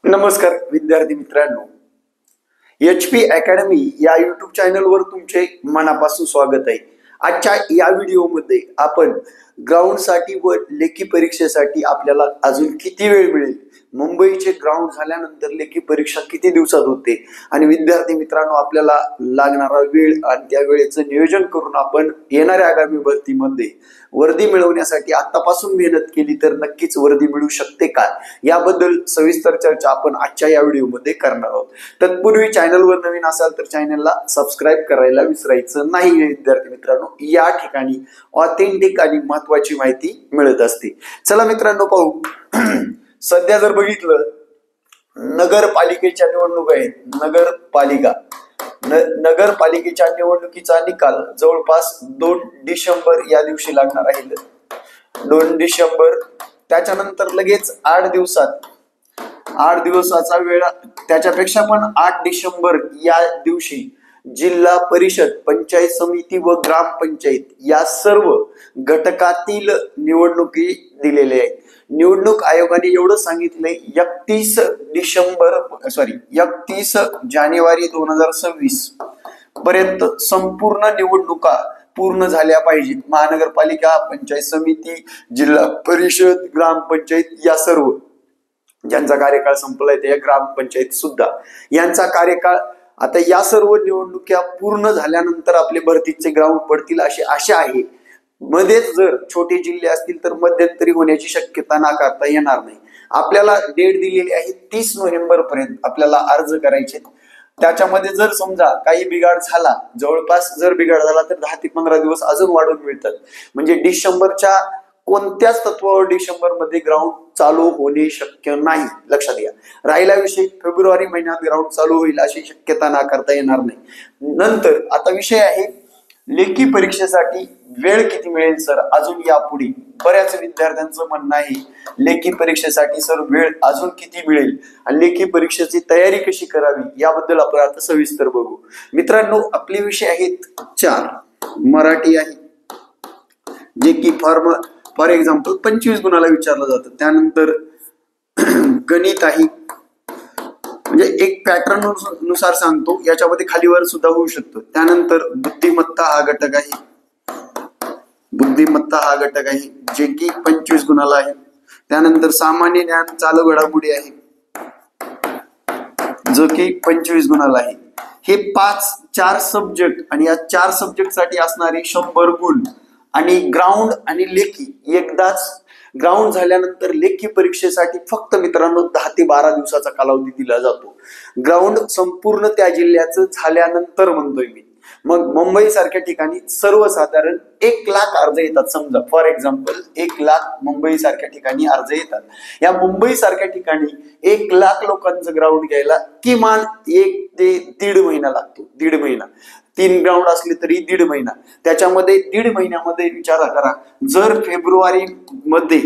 नमस्कार विद्यार्थी मित्रांनो, HP अकॅडमी या युट्यूब चॅनलवर तुमचे मनापासून स्वागत आहे। आजच्या या व्हिडिओमध्ये आपण ग्राउंडसाठी व लेखी परीक्षेसाठी आपल्याला अजून किती वेळ मिळेल, मुंबईचे ग्राउंड झाल्यानंतर लेखी परीक्षा किती दिवसात होते आणि विद्यार्थी मित्रांनो आपल्याला लागणारा वेळ आणि त्या वेळेचं नियोजन करून आपण येणाऱ्या आगामी भरतीमध्ये वर्दी मिळवण्यासाठी आतापासून मेहनत केली तर नक्कीच वर्दी मिळू शकते का, याबद्दल सविस्तर चर्चा आपण आजच्या या व्हिडिओमध्ये करणार आहोत। तत्पूर्वी चॅनलवर नवीन असाल तर चॅनलला सबस्क्राईब करायला विसरायचं नाही। विद्यार्थी मित्रांनो, या ठिकाणी ऑथेंटिक आणि महत्त्वाची माहिती मिळत असते। चला मित्रांनो पाहू। सध्या जर बघितलं, नगरपालिकेच्या निवडणूक आहेत। नगरपालिकेच्या निवडणुकीचा निकाल जवळपास 2 डिसेंबर या दिवशी लागणार आहे। 2 डिसेंबर, त्याच्यानंतर लगेच 8 दिवसाचा वेळ, त्याच्यापेक्षा पण 8 डिसेंबर या दिवशी जिल्हा परिषद, पंचायत समिती व ग्रामपंचायत या सर्व घटकातील निवडणुकी दिलेले आहेत। निवडणूक आयोगाने एवढं सांगितलंय, 31 जानेवारी 2026 पर्यंत संपूर्ण निवडणुका पूर्ण झाल्या पाहिजेत। महानगरपालिका, पंचायत समिती, जिल्हा परिषद, ग्रामपंचायत या सर्व ज्यांचा कार्यकाळ संपलाय, त्या ग्रामपंचायत सुद्धा यांचा कार्यकाळ आता या सर्व निवडणुका पूर्ण झाल्यानंतर आपले भरतीचे ग्राउंड पडतील अशी आशा आहे। मध्येच जर छोटे जिल्हे असतील तर मध्यंतरी होण्याची शक्यता नाकारता येणार नाही। आपल्याला डेट दिलेली आहे 30 नोव्हेंबर पर्यंत आपल्याला अर्ज करायचे। त्याच्यामध्ये जर समजा काही बिघाड झाला, जवळपास जर बिघाड झाला तर 10 ते 15 दिवस अजून वाढून मिळतात। म्हणजे डिसेंबरच्या कोणत्याच तत्वावर डिसेंबर मध्ये ग्राउंड चालू होणे शक्य नाही, लक्षात घ्या। राहिला विषय फेब्रुवारी महिन्यात ग्राउंड चालू होईल अशी शक्यता नाकारता येणार नाही। नंतर आता विषय आहे लेखी परीक्षेसाठी वेळ किती मिळेल सर अजून यापुढे। बऱ्याच विद्यार्थ्यांचं म्हणणं आहे लेखी परीक्षेसाठी सर वेळ अजून किती मिळेल आणि लेखी परीक्षेची तयारी कशी करावी याबद्दल आपण आता सविस्तर बघू। मित्रांनो, आपले विषय आहेत 4। मराठी आहे, जे की फॉर एक्झाम्पल 25 गुणाला विचारलं जातं। त्यानंतर गणित आहे, म्हणजे एक पॅटर्न नुसार सांगतो, याच्यामध्ये खालीवर सुद्धा होऊ शकतो। त्यानंतर बुद्धिमत्ता हा घटक आहे, जे की 25 गुणाला आहे। त्यानंतर सामान्य ज्ञान, चालू घडामोडी आहे, जो की 25 गुणाला आहे। हे 4 सब्जेक्ट आणि या 4 सब्जेक्ट साठी असणारे 100 गुण। आणि ग्राउंड आणि लेखी एकदाच ग्राउंड झाल्यानंतर लेखी परीक्षेसाठी फक्त मित्रांनो 10 ते 12 दिवसाचा कालावधी दिला जातो। ग्राउंड संपूर्ण त्या जिल्ह्याचं झाल्यानंतर म्हणतोय मी। मग मुंबई सारख्या ठिकाणी सर्वसाधारण 1 लाख अर्ज येतात। समजा फॉर एक्झाम्पल 1 लाख मुंबई सारख्या ठिकाणी अर्ज येतात। या मुंबई सारख्या ठिकाणी 1 लाख लोकांचं ग्राउंड घ्यायला किमान 1 ते 1.5 महिना लागतो। 1.5 महिना, 3 ग्राउंड असले तरी 1.5 महिना। त्याच्यामध्ये 1.5 महिन्यामध्ये विचार करा, जर फेब्रुवारी मध्ये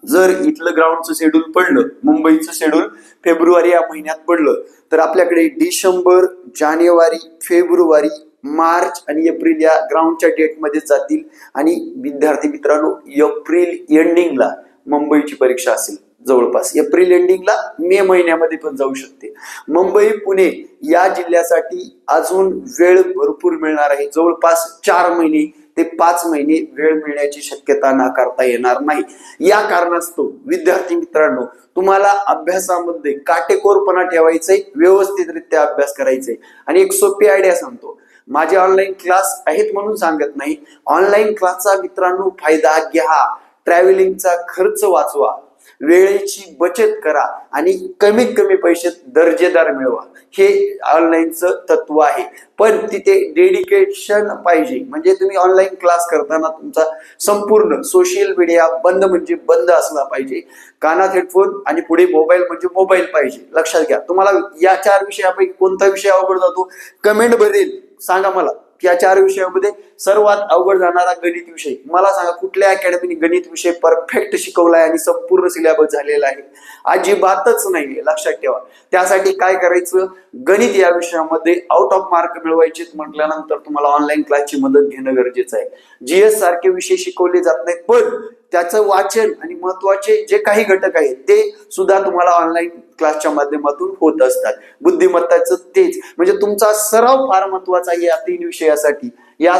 जर इथलं ग्राउंडचं शेड्यूल पडलं, मुंबईचं शेड्यूल फेब्रुवारी या महिन्यात पडलं, तर आपल्याकडे डिसेंबर, जानेवारी, फेब्रुवारी, मार्च आणि एप्रिल या ग्राउंडच्या डेटमध्ये जातील। आणि विद्यार्थी मित्रांनो, एप्रिल एंडिंगला मुंबईची परीक्षा असेल। जवळपास एप्रिल एंडिंगला मे महिन्यामध्ये पण जाऊ शकते। मुंबई, पुणे या जिल्ह्यासाठी अजून वेळ भरपूर मिळणार आहे। जवळपास 4 महिने ते 5 महिने वेळ मिळण्याची शक्यता नाकारता येणार नाही। या कारणास्तव विद्यार्थी मित्रांनो, तुम्हाला अभ्यासामध्ये काटेकोरपणा ठेवायचंय, व्यवस्थितरित्या अभ्यास करायचंय। आणि एक सोपी आयडिया सांगतो, माझे ऑनलाईन क्लास आहेत म्हणून सांगत नाही। ऑनलाईन क्लासचा मित्रांनो फायदा घ्या, ट्रॅव्हलिंगचा खर्च वाचवा, वेळेची बचत करा आणि कमीत कमी पैशात दर्जेदार मिळवा। हे ऑनलाईनचं तत्व आहे, पण तिथे डेडिकेशन पाहिजे। म्हणजे तुम्ही ऑनलाईन क्लास करताना तुमचा संपूर्ण सोशल मीडिया बंद म्हणजे बंद असला पाहिजे। कानात हेडफोन आणि पुढे मोबाईल म्हणजे मोबाईल पाहिजे, लक्षात घ्या। तुम्हाला या 4 विषयापैकी कोणता विषय अवघड जातो कमेंट भरेल सांगा मला। या 4 विषयामध्ये सर्वात अवघड जाणारा गणित विषय, मला सांगा कुठल्या अकॅडमीने गणित विषय परफेक्ट शिकवलाय आणि संपूर्ण सिलेबस झालेला आहे? अजिबातच नाहीये, लक्षात ठेवा। त्यासाठी काय करायचं, गणित या विषयामध्ये आउट ऑफ मार्क मिळवायचे म्हटल्यानंतर तुम्हाला ऑनलाईन क्लासची मदत घेणं गरजेचं आहे। जीएस सारखे विषय शिकवले जात नाहीत, पण त्याचं वाचन आणि महत्वाचे जे काही घटक आहेत ते सुद्धा तुम्हाला ऑनलाईन क्लासच्या माध्यमातून होत असतात. बुद्धिमत्ताचं तेच म्हणजे तुमचा सराव फार महत्वाचा आहे या 3 विषयासाठी. या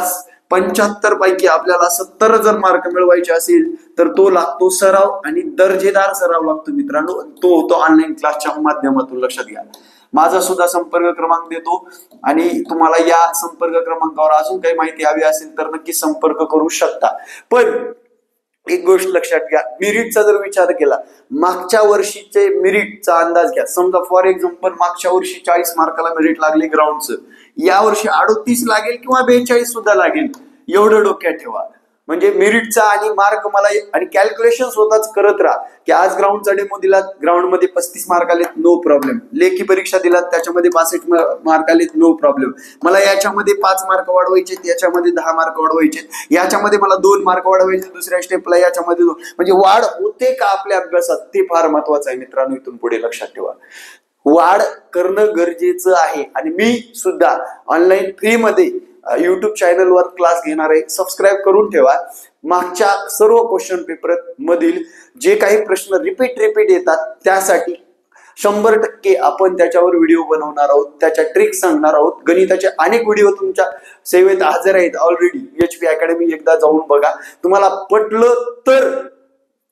75 पैकी आपल्याला 70 जर मार्क मिळवायचे असेल तर तो लागतो सराव आणि दर्जेदार सराव लागतो मित्रांनो. तो होतो ऑनलाईन क्लासच्या माध्यमातून. लक्षात घ्या. माझा सुद्धा संपर्क क्रमांक देतो आणि तुम्हाला या संपर्क क्रमांकावर अजून काही माहिती हवी असेल तर नक्की संपर्क करू शकता. पण एक गोष्ट लक्षात घ्या, मेरिटचा जर विचार केला, मागच्या वर्षीचे मेरिटचा अंदाज घ्या. समजा फॉर एक्झाम्पल मागच्या वर्षी 40 मार्काला मेरिट लागले ग्राउंडचं, या वर्षी 38 लागेल किंवा 42 सुद्धा लागेल, एवढं डोक्यात ठेवा. म्हणजे मेरिटचा आणि मार्क मला आणि कॅल्क्युलेशन स्वतःच करत राहा की आज ग्राउंडचा डेमो दिला, ग्राउंड मध्ये 35 मार्क आलेत, नो प्रॉब्लेम. लेखी परीक्षा दिला, त्याच्यामध्ये 62 मार्क आलेत, नो प्रॉब्लेम. मला याच्यामध्ये 5 मार्क वाढवायचे, याच्यामध्ये 10 मार्क वाढवायचे, याच्यामध्ये मला 2 मार्क वाढवायचे, दुसऱ्या स्टेपला याच्यामध्ये 2. म्हणजे वाढ होते का आपल्या अभ्यासात, ते फार महत्वाचं आहे मित्रांनो. इथून पुढे लक्षात ठेवा, वाढ करणं गरजेचं आहे. आणि मी सुद्धा ऑनलाईन फ्री मध्ये युट्यूब चॅनलवर क्लास घेणार आहे, सबस्क्राईब करून ठेवा. मागच्या सर्व क्वेश्चन पेपर मधील जे काही प्रश्न रिपीट येतात त्यासाठी 100% आपण त्याच्यावर व्हिडिओ बनवणार आहोत, त्याच्या ट्रिक्स सांगणार आहोत. गणिताचे अनेक व्हिडिओ तुमच्या सेवेत हजर आहेत ऑलरेडी. HP अकॅडमी एकदा जाऊन बघा. तुम्हाला पटलं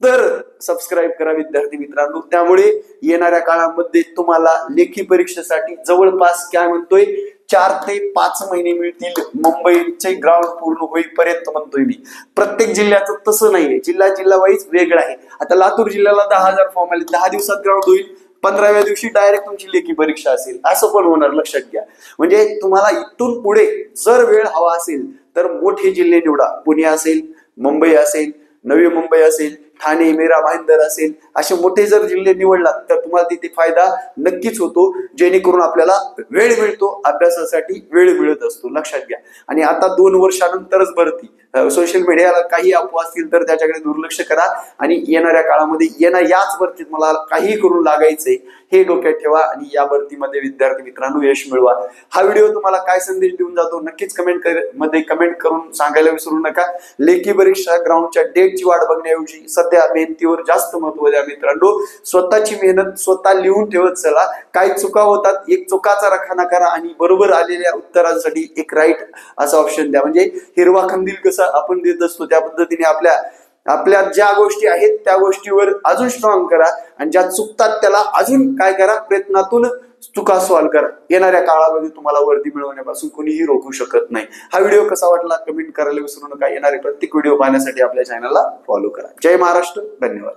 तर सबस्क्राईब करा विद्यार्थी मित्रांनो. त्यामुळे येणाऱ्या काळामध्ये तुम्हाला लेखी परीक्षेसाठी जवळपास काय म्हणतोय 4 ते 5 महिने मिळतील. मुंबईचे ग्राउंड पूर्ण होईपर्यंत म्हणतोय मी. प्रत्येक जिल्ह्याचं तसं नाहीये, जिल्हा वाईज वेगळं आहे. आता लातूर जिल्ह्याला 10,000 फॉर्म आले, 10 दिवसात ग्राउंड होईल, 15व्या दिवशी डायरेक्ट तुमची लेखी परीक्षा असेल, असं पण होणार. लक्षात घ्या. म्हणजे तुम्हाला इथून पुढे जर वेळ हवा असेल तर मोठे जिल्हे निवडा. पुणे असेल, मुंबई असेल, नवी मुंबई असेल, ठाणे, मीरा भाईंदर असेल, असे मोठे जर जिल्हे निवडलात तर तुम्हाला तिथे फायदा नक्कीच होतो, जेणेकरून आपल्याला वेळ मिळतो, अभ्यासासाठी वेळ मिळत असतो. लक्षात घ्या. आणि आता 2 वर्षानंतरच भरती. सोशल मीडियाला काही अफवा असतील तर त्याच्याकडे दुर्लक्ष करा आणि येणाऱ्या काळामध्ये याच भरतीत मला काही करून लागायचंय हे डोक्यात ठेवा आणि या भरतीमध्ये विद्यार्थी मित्रांनो यश मिळवा. हा व्हिडिओ तुम्हाला काय संदेश देऊन जातो नक्कीच कमेंट करून सांगायला विसरू नका. लेखी परीक्षा ग्राउंडच्या डेटची वाट बघण्याऐवजी सध्या मेहनतीवर जास्त महत्व द्या मित्रांनो. स्वतःची मेहनत स्वतः लिहून ठेवत चला. काही चुका होतात, एक चुकाचा रखाना करा आणि बरोबर आलेल्या उत्तरांसाठी एक राईट असा ऑप्शन द्या. म्हणजे हिरवा कंदील कसा आपण देत असतो त्या पद्धतीने आपल्या ज्या गोष्टी आहेत त्या गोष्टीवर अजून स्ट्रॉंग करा आणि ज्या चुकतात त्याला अजून काय करा, प्रयत्नातून चुका सॉल्व्ह करा. येणाऱ्या काळामध्ये तुम्हाला वर्दी मिळवण्यापासून कोणीही रोखू शकत नाही. हा व्हिडिओ कसा वाटला कमेंट करायला विसरू नका. येणारे प्रत्येक व्हिडिओ पाहण्यासाठी आपल्या चॅनलला फॉलो करा. जय महाराष्ट्र. धन्यवाद.